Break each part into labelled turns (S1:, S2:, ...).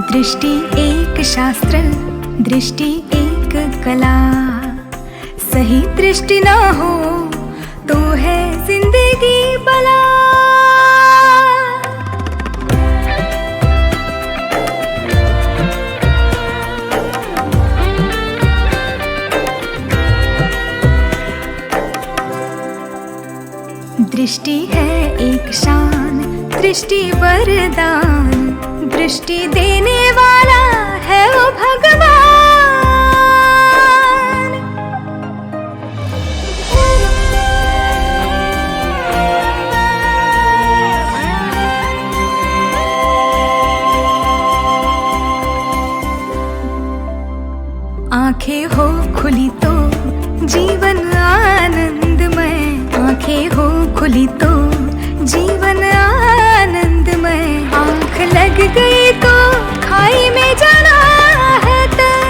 S1: दृष्टि एक शास्त्र, दृष्टि एक कला। सही दृष्टि ना हो तो है जिंदगी बला। दृष्टि है एक शान, दृष्टि वरदान। दृष्टि देने वाला है वो भगवान। आंखें हो खुली तो जीवन आनंदमय। आंखें हो खुली तो जीवन आनंदमय। आंख लग गई तो खाई में जाना है तय।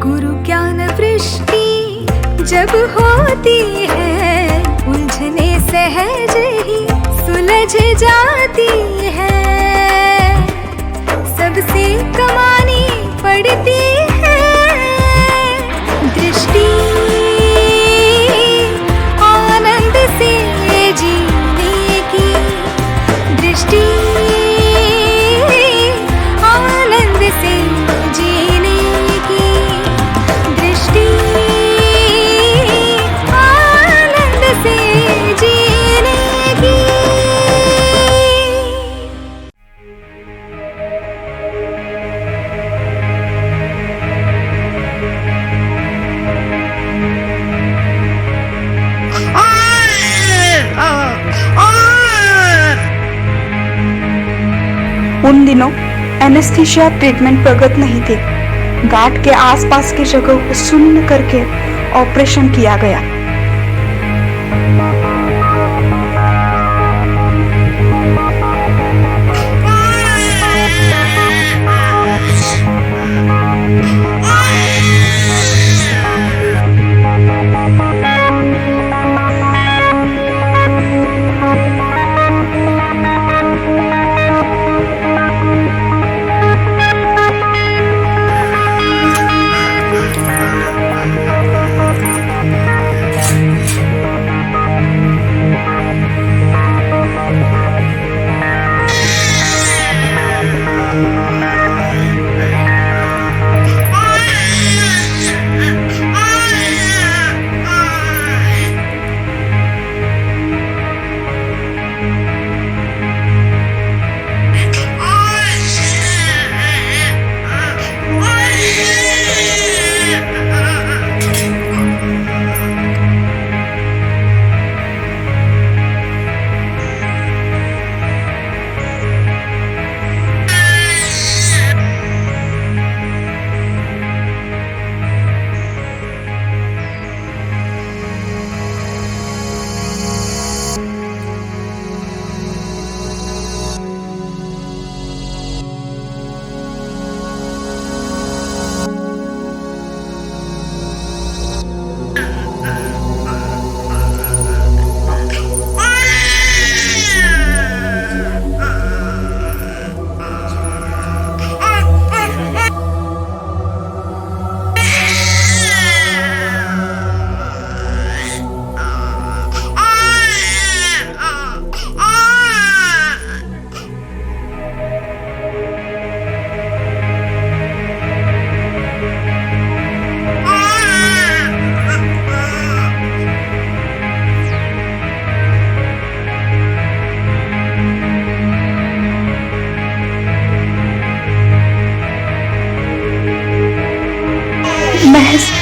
S1: गुरु ज्ञान वृष्टि जब होती है, उलझने सहज ही सुलझ जाती है। सबसे कमानी पड़ती है दृष्टि। आनंद से जीने की दृष्टि। आनंद से जीने की दृष्टि। आनंद से जीने की।
S2: उन दिनों एनेस्थीसिया ट्रीटमेंट प्रगत नहीं थी। गांठ के आसपास की जगह को शून्य करके ऑपरेशन किया गया।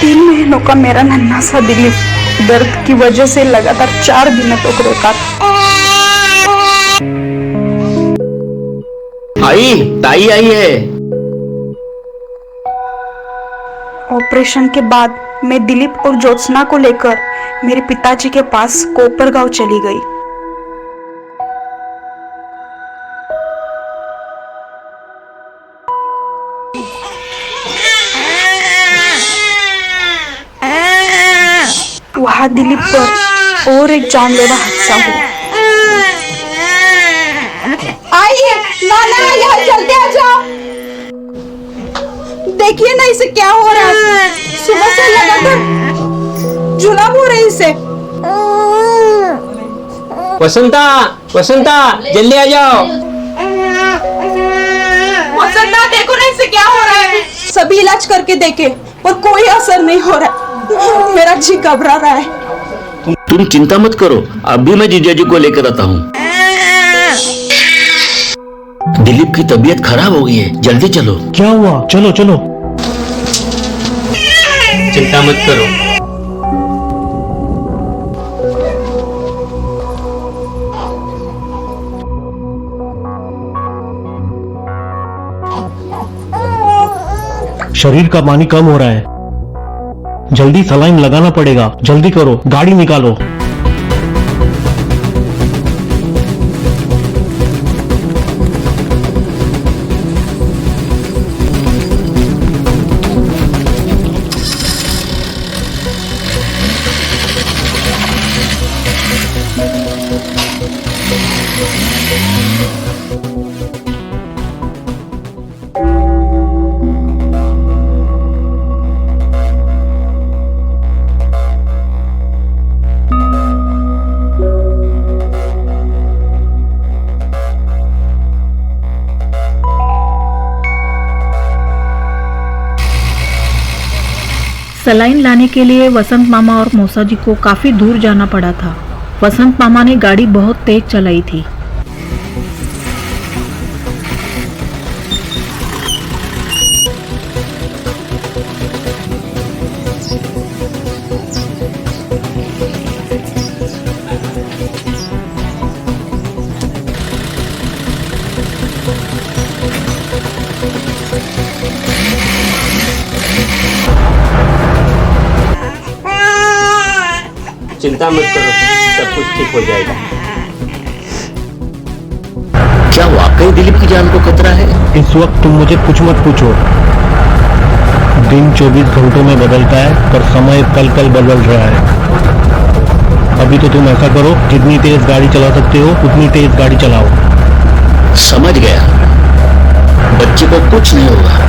S2: 3 महीनों का मेरा नन्हा सा दिलीप दर्द की वजह से लगातार 4 दिनों तक रोता था।
S3: आई ताई आई है।
S2: ऑपरेशन के बाद मैं दिलीप और ज्योत्सना को लेकर मेरे पिताजी के पास कोपरगांव चली गई। वहां दिलीप पर और एक जानलेवा हादसा हुआ।
S4: आइए नाना, यहाँ जल्दी आ जाओ। देखिए ना इसे क्या हो रहा है। सुबह से लगातार जुलाब हो रही इसे।
S3: वसंता, वसंता जल्दी आ जाओ।
S4: वसंता देखो ना इसे क्या हो रहा है। सभी इलाज करके देखे और कोई असर नहीं हो रहा। मेरा जी घबरा रहा है।
S3: तुम चिंता मत करो, अभी मैं जीजाजी को लेकर आता हूँ। दिलीप की तबीयत खराब हो गई है, जल्दी चलो।
S5: क्या हुआ? चलो चलो।
S3: चिंता मत करो।
S5: शरीर का पानी कम हो रहा है, जल्दी सलाइन लगाना पड़ेगा। जल्दी करो, गाड़ी निकालो।
S6: सलाइन लाने के लिए वसंत मामा और मौसा जी को काफी दूर जाना पड़ा था। वसंत मामा ने गाड़ी बहुत तेज चलाई थी।
S3: चिंता मत करो, सब कुछ ठीक हो जाएगा। क्या वाकई दिलीप की जान को खतरा है?
S5: इस वक्त तुम मुझे कुछ मत पूछो। दिन 24 घंटों में बदलता है, पर समय कल कल बदल रहा है। अभी तो तुम ऐसा करो, जितनी तेज गाड़ी चला सकते हो उतनी तेज गाड़ी चलाओ।
S3: समझ गया, बच्चे को कुछ नहीं होगा।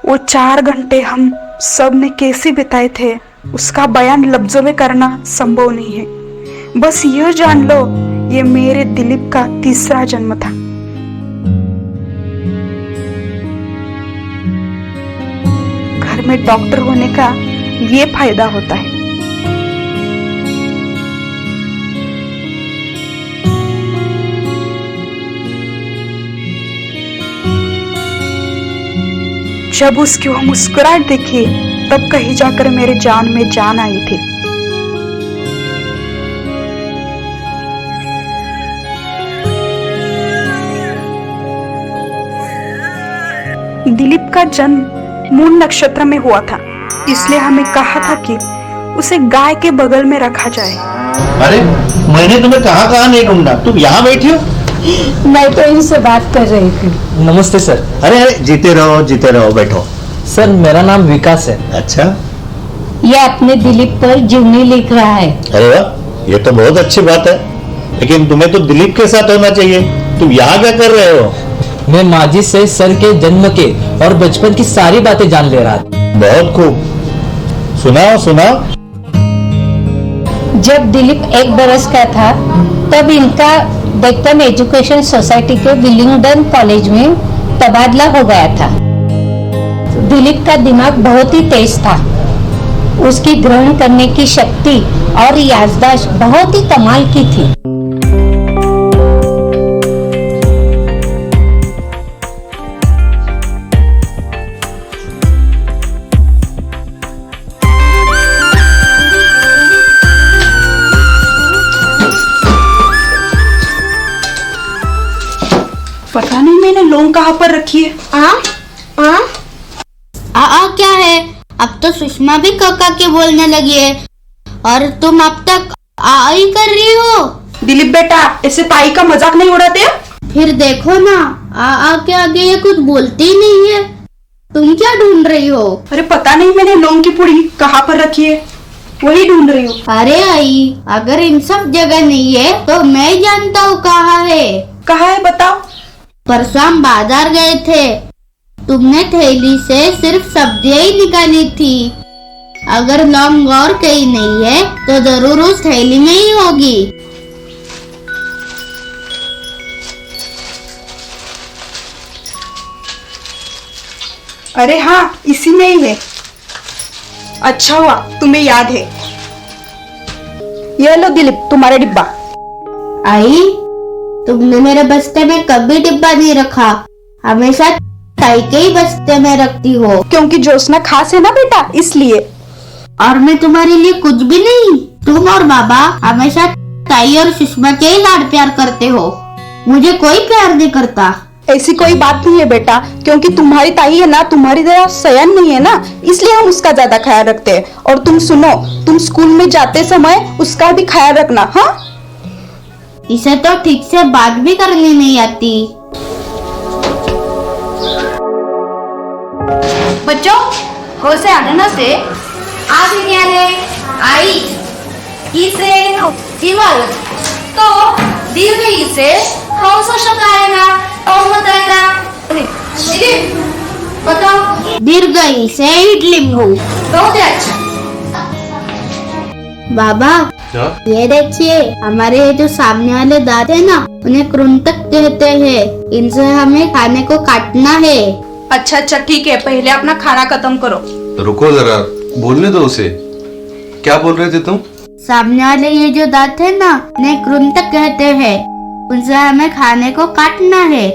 S2: वो 4 घंटे हम सब ने कैसे बिताए थे उसका बयान लफ्जों में करना संभव नहीं है। बस यह जान लो, ये मेरे दिलीप का तीसरा जन्म था। घर में डॉक्टर होने का ये फायदा होता है। जब उसकी वो मुस्कुराहट देखी तब कहीं जाकर मेरे जान में जान आई थी। दिलीप का जन्म मूल नक्षत्र में हुआ था, इसलिए हमें कहा था कि उसे गाय के बगल में रखा जाए।
S3: अरे मैंने तुम्हें कहाँ नहीं ढूंढा, तुम यहाँ बैठी हो।
S7: मैं तो इनसे बात कर रही थी।
S8: नमस्ते सर।
S3: अरे जीते रहो, बैठो।
S8: सर मेरा नाम विकास है।
S3: अच्छा,
S7: ये अपने दिलीप पर जीवनी लिख रहा है।
S3: अरे वाह, ये तो बहुत अच्छी बात है, लेकिन तुम्हें तो दिलीप के साथ होना चाहिए। तुम यहाँ क्या कर रहे हो?
S8: मैं माजी से सर के जन्म के और बचपन की सारी बातें जान ले रहा था।
S3: बहुत खूब, सुनाओ।
S7: जब दिलीप 1 बरस का था तब इनका डेक्कन एजुकेशन सोसाइटी के विलिंगडन कॉलेज में तबादला हो गया था। दिलीप का दिमाग बहुत ही तेज था। उसकी ग्रहण करने की शक्ति और याददाश्त बहुत ही कमाल की थी।
S2: पता नहीं मैंने लौंग कहाँ पर रखी है।
S9: क्या है? अब तो सुषमा भी काका के बोलने लगी है और तुम अब तक आई कर रही हो।
S2: दिलीप बेटा, ऐसे ताई का मजाक नहीं उड़ाते।
S9: फिर देखो ना, के आगे ये कुछ बोलती ही नहीं है। तुम क्या ढूंढ रही हो?
S2: अरे पता नहीं मैंने लौंग की पुड़ी कहाँ पर रखी है, वही ढूंढ रही हूँ।
S9: अरे आई, अगर इन सब जगह नहीं है तो मैं जानता हूँ कहाँ है।
S2: कहाँ है बताओ।
S9: परसों हम बाजार गए थे, तुमने थैली से सिर्फ सब्जियां ही निकाली थी। अगर लौंग और कहीं नहीं है तो जरूर उस थैली में ही होगी।
S2: अरे हाँ, इसी में ही है। अच्छा हुआ तुम्हें याद है। ये लो दिलीप, तुम्हारा डिब्बा।
S9: आई, तुमने मेरे बस्ते में कभी डिब्बा नहीं रखा, हमेशा ताई के ही बस्ते में रखती हो।
S2: क्योंकि ज्योत्सना खास है ना बेटा, इसलिए।
S9: और मैं तुम्हारे लिए कुछ भी नहीं। तुम और बाबा हमेशा ताई और सुषमा के ही लाड प्यार करते हो, मुझे कोई प्यार नहीं करता।
S2: ऐसी कोई बात नहीं है बेटा, क्योंकि तुम्हारी ताई है ना, तुम्हारी तरह सयान नहीं है ना, इसलिए हम उसका ज्यादा ख्याल रखते हैं। और तुम सुनो, तुम स्कूल में जाते समय उसका भी ख्याल रखना। हाँ,
S9: इसे तो ठीक से बात भी करनी नहीं आती।
S10: बच्चों, हो से आनंद से आज न्यायालय आई इसे केवल तो दीर्घ से कौन सा शब्द आएगा और बताएगा? बताओ।
S9: दीर्घ से इडली हो।
S10: बहुत अच्छा।
S9: बाबा, ये देखिए, हमारे ये जो सामने वाले दांत है ना, उन्हें कृंतक कहते हैं। इनसे हमें खाने को काटना है।
S2: अच्छा ठीक है, पहले अपना खाना खत्म करो।
S11: रुको जरा, बोलने दो उसे। क्या बोल रहे थे तुम?
S9: सामने वाले ये जो दांत है ना, उन्हें कृंतक कहते हैं। उनसे हमें खाने को काटना है।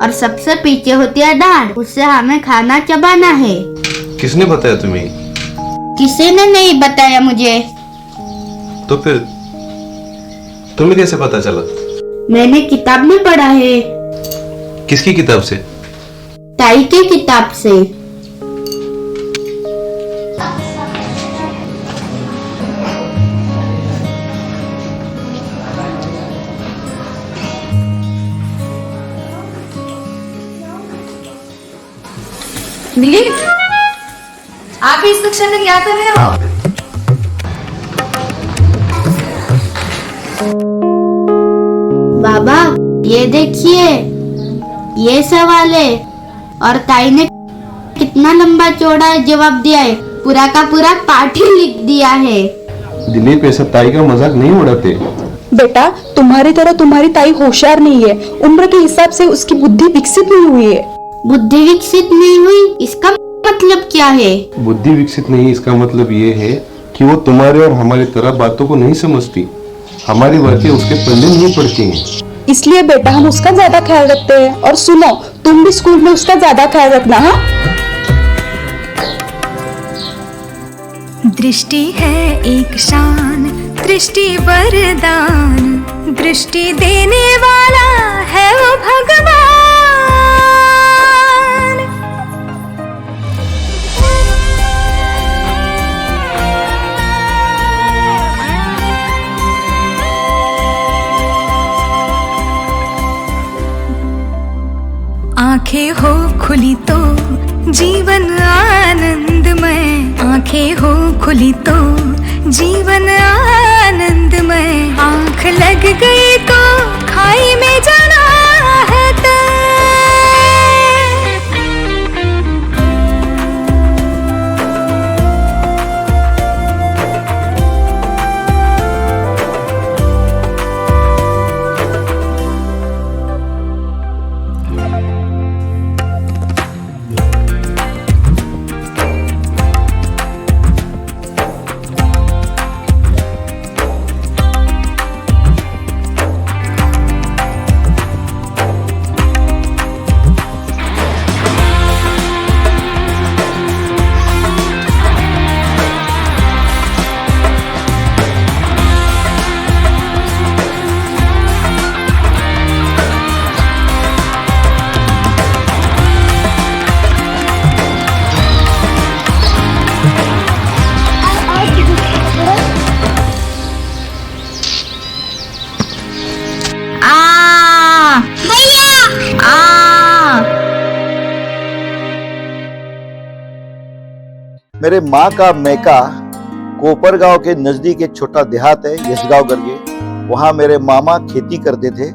S9: और सबसे पीछे होती है दाढ़, उससे हमें खाना चबाना है।
S11: किसने बताया तुम्हें?
S9: किसी ने नहीं बताया मुझे।
S11: तो फिर तुम्हें कैसे पता चला?
S9: मैंने किताब में पढ़ा है।
S11: किसकी किताब से?
S9: ताई की किताब से।
S10: दिलीप, आप इस कक्षा में क्या कर रहे हो?
S9: बाबा, ये देखिए, ये सवाल है और ताई ने इतना लंबा चौड़ा जवाब दिया है, पूरा का पूरा पाठ ही लिख दिया है।
S11: दिलीप ऐसा ताई का मजाक नहीं उड़ाते।
S2: बेटा तुम्हारी तरह तुम्हारी ताई होशियार नहीं है, उम्र के हिसाब से उसकी बुद्धि विकसित नहीं हुई है।
S9: बुद्धि विकसित नहीं हुई इसका मतलब क्या है?
S11: बुद्धि विकसित नहीं इसका मतलब ये है कि वो तुम्हारे और हमारी तरह बातों को नहीं समझती, हमारी बातें उसके पल्ले नहीं पड़ती हैं।
S2: इसलिए बेटा हम उसका ज्यादा ख्याल रखते हैं। और सुनो, तुम भी स्कूल में उसका ज्यादा ख्याल रखना। हाँ,
S1: दृष्टि है एक शान, दृष्टि वरदान, दृष्टि देने वाला है वो भगवान। आंखें हो खुली तो जीवन आनंदमय, आंखें हो खुली तो जीवन आनंदमय, आंख लग गई तो खाई में जाना है तय।
S12: मेरे माँ का मैका कोपरगांव के नजदीक एक छोटा देहात है, यसगांव करके। वहाँ मेरे मामा खेती करते थे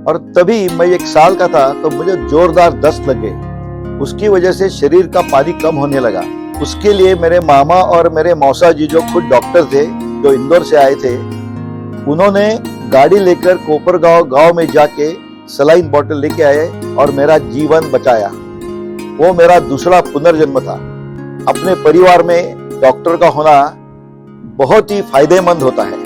S12: और तभी मैं 1 साल का था तो मुझे जोरदार दस्त लग गई। उसकी वजह से शरीर का पानी कम होने लगा। उसके लिए मेरे मामा और मेरे मौसा जी जो खुद डॉक्टर थे, जो इंदौर से आए थे, उन्होंने गाड़ी लेकर कोपरगांव गांव में जाके सलाइन बॉटल लेके आए और मेरा जीवन बचाया। वो मेरा दूसरा पुनर्जन्म था। अपने परिवार में डॉक्टर का होना बहुत ही फायदेमंद होता है।